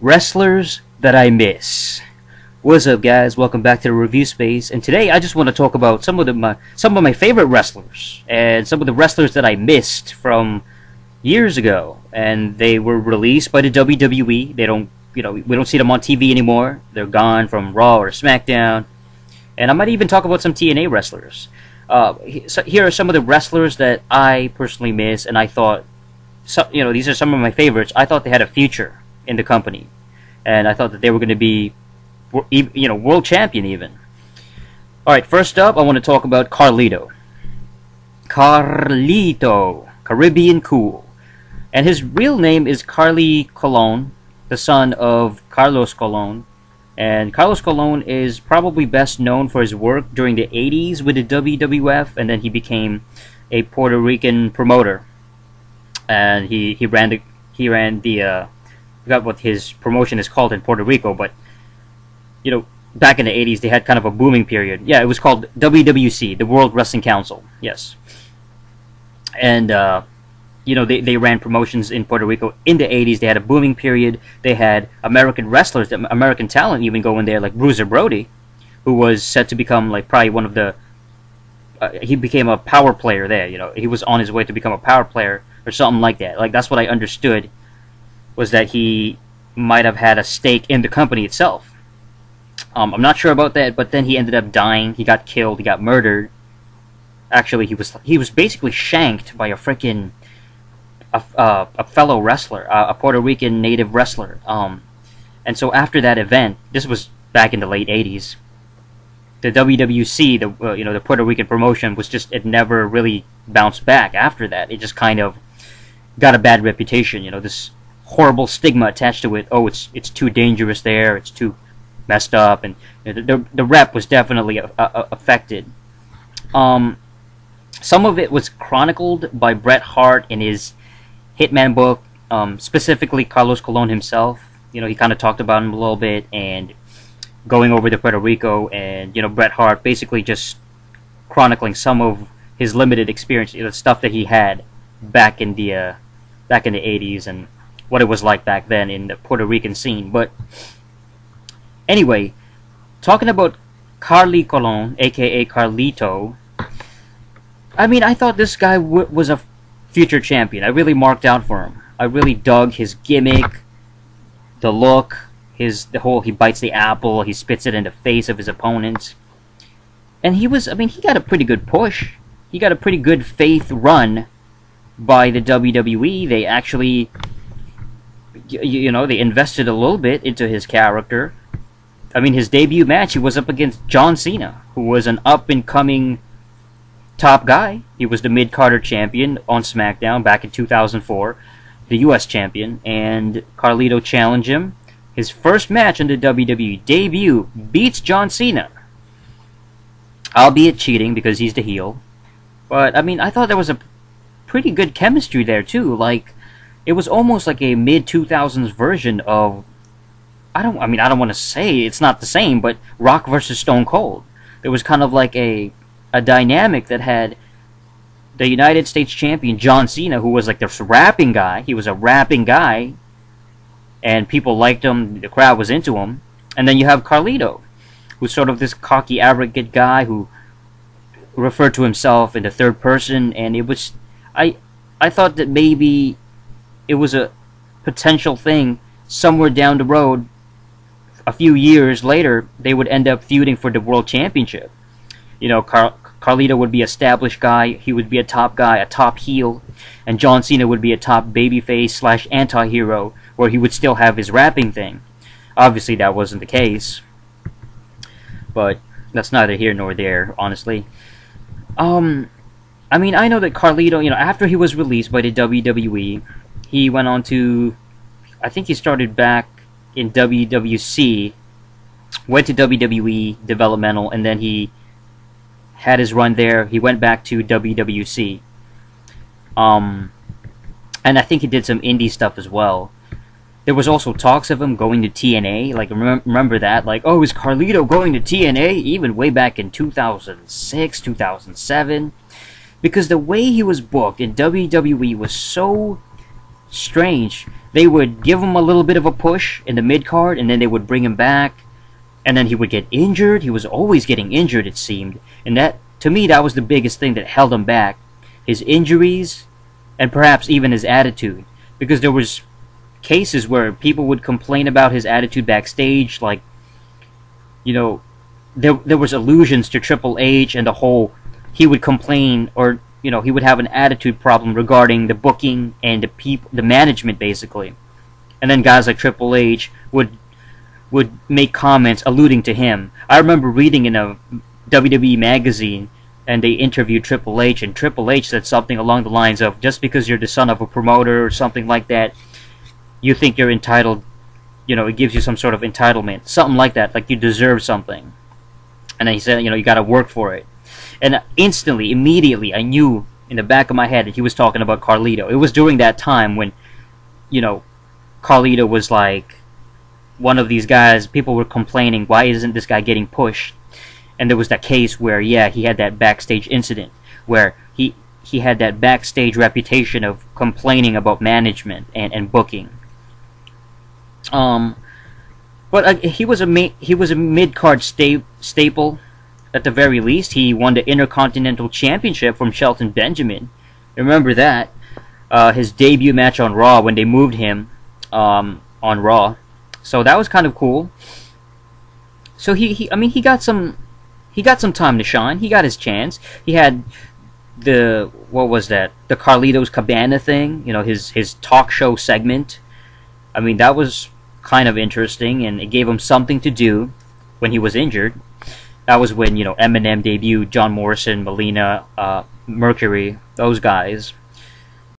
Wrestlers that I miss. What's up, guys? Welcome back to the review space. And today, I just want to talk about some of my favorite wrestlers and some of the wrestlers that I missed from years ago. And they were released by the WWE. They don't, we don't see them on TV anymore. They're gone from Raw or SmackDown. And I might even talk about some TNA wrestlers. So here are some of the wrestlers that I personally miss, and I thought, these are some of my favorites. I thought they had a future in the company, and I thought that they were going to be, world champion even. All right, first up, I want to talk about Carlito. Carlito, Caribbean Cool, and his real name is Carly Colon, the son of Carlos Colon. And Carlos Colon is probably best known for his work during the 80s with the WWF, and then he became a Puerto Rican promoter. And he ran the I forgot what his promotion is called in Puerto Rico, but back in the 80s they had kind of a booming period. Yeah, it was called WWC, the World Wrestling Council. Yes. And they ran promotions in Puerto Rico in the 80s. They had a booming period. They had American wrestlers, American talent even going there, like Bruiser Brody, who was set to become like probably one of the he became a power player there. He was on his way to become a power player or something like that. Like, that's what I understood, was that he might have had a stake in the company itself. I'm not sure about that, but then he ended up dying. He got killed. He got murdered. Actually, he was basically shanked by a freaking a fellow wrestler, a Puerto Rican native wrestler. And so after that event, this was back in the late 80s, the WWC, the Puerto Rican promotion, it never really bounced back after that. It just kind of got a bad reputation. This horrible stigma attached to it. Oh, it's too dangerous there. It's too messed up, and the rep was definitely affected. Some of it was chronicled by Bret Hart in his Hitman book, specifically Carlos Colon himself. He kind of talked about him a little bit, and going over to Puerto Rico, and Bret Hart basically just chronicling some of his limited experience, the stuff that he had back in the 80s, and what it was like back then in the Puerto Rican scene. But anyway, talking about Carly Colon, aka Carlito, I thought this guy was a future champion. I really marked out for him. I really dug his gimmick, the look, he bites the apple, he spits it in the face of his opponents. And he got a pretty good push. He got a pretty good faith run by the WWE. They actually, they invested a little bit into his character. His debut match, he was up against John Cena, who was an up-and-coming top guy. He was the mid-Carter champion on SmackDown back in 2004, the U.S. champion, and Carlito challenged him. His first match in the WWE debut, beats John Cena, albeit cheating because he's the heel. But I thought there was a pretty good chemistry there too. Like, it was almost like a mid-2000s version of, I don't want to say it's not the same, but Rock versus Stone Cold. There was kind of like a dynamic that had the United States champion John Cena, who was like this rapping guy. He was a rapping guy, and people liked him. The crowd was into him. And then you have Carlito, who's sort of this cocky, arrogant guy who referred to himself in the third person. And it was, I thought that maybe it was a potential thing somewhere down the road. A few years later, they would end up feuding for the world championship. Carlito would be an established guy. He would be a top guy, a top heel, and John Cena would be a top babyface / anti-hero, where he would still have his rapping thing. Obviously, that wasn't the case, but that's neither here nor there, honestly. I know that Carlito, after he was released by the WWE, he went on to, I think he started back in WWC, went to WWE Developmental, and then he had his run there. He went back to WWC. And I think he did some indie stuff as well. There was also talks of him going to TNA. Like, remember that? Like, oh, is Carlito going to TNA? Even way back in 2006, 2007. Because the way he was booked in WWE was so strange. They would give him a little bit of a push in the mid card, and then they would bring him back, and then he would get injured. He was always getting injured, it seemed, and that, to me, that was the biggest thing that held him back: his injuries, and perhaps even his attitude. Because there was cases where people would complain about his attitude backstage, like, you know, there was allusions to Triple H and the whole, he would complain, or he would have an attitude problem regarding the booking and the management, basically. And then guys like Triple H would make comments alluding to him. I remember reading in a WWE magazine, and they interviewed Triple H, and Triple H said something along the lines of, just because you're the son of a promoter or something like that, you think you're entitled, it gives you some sort of entitlement, something like that, like you deserve something. And then he said, you gotta work for it. And instantly, immediately, I knew in the back of my head that he was talking about Carlito. It was during that time when, Carlito was like one of these guys. People were complaining, why isn't this guy getting pushed? And there was that case where, yeah, he had that backstage incident where he had that backstage reputation of complaining about management and booking. But he was a mid-card staple. At the very least, he won the Intercontinental Championship from Shelton Benjamin. Remember that? His debut match on Raw when they moved him on Raw. So that was kind of cool. So he got some time to shine. He got his chance. He had the Carlitos Cabana thing. His talk show segment. That was kind of interesting, and it gave him something to do when he was injured. That was when Eminem debuted, John Morrison, Melina, Mercury, those guys.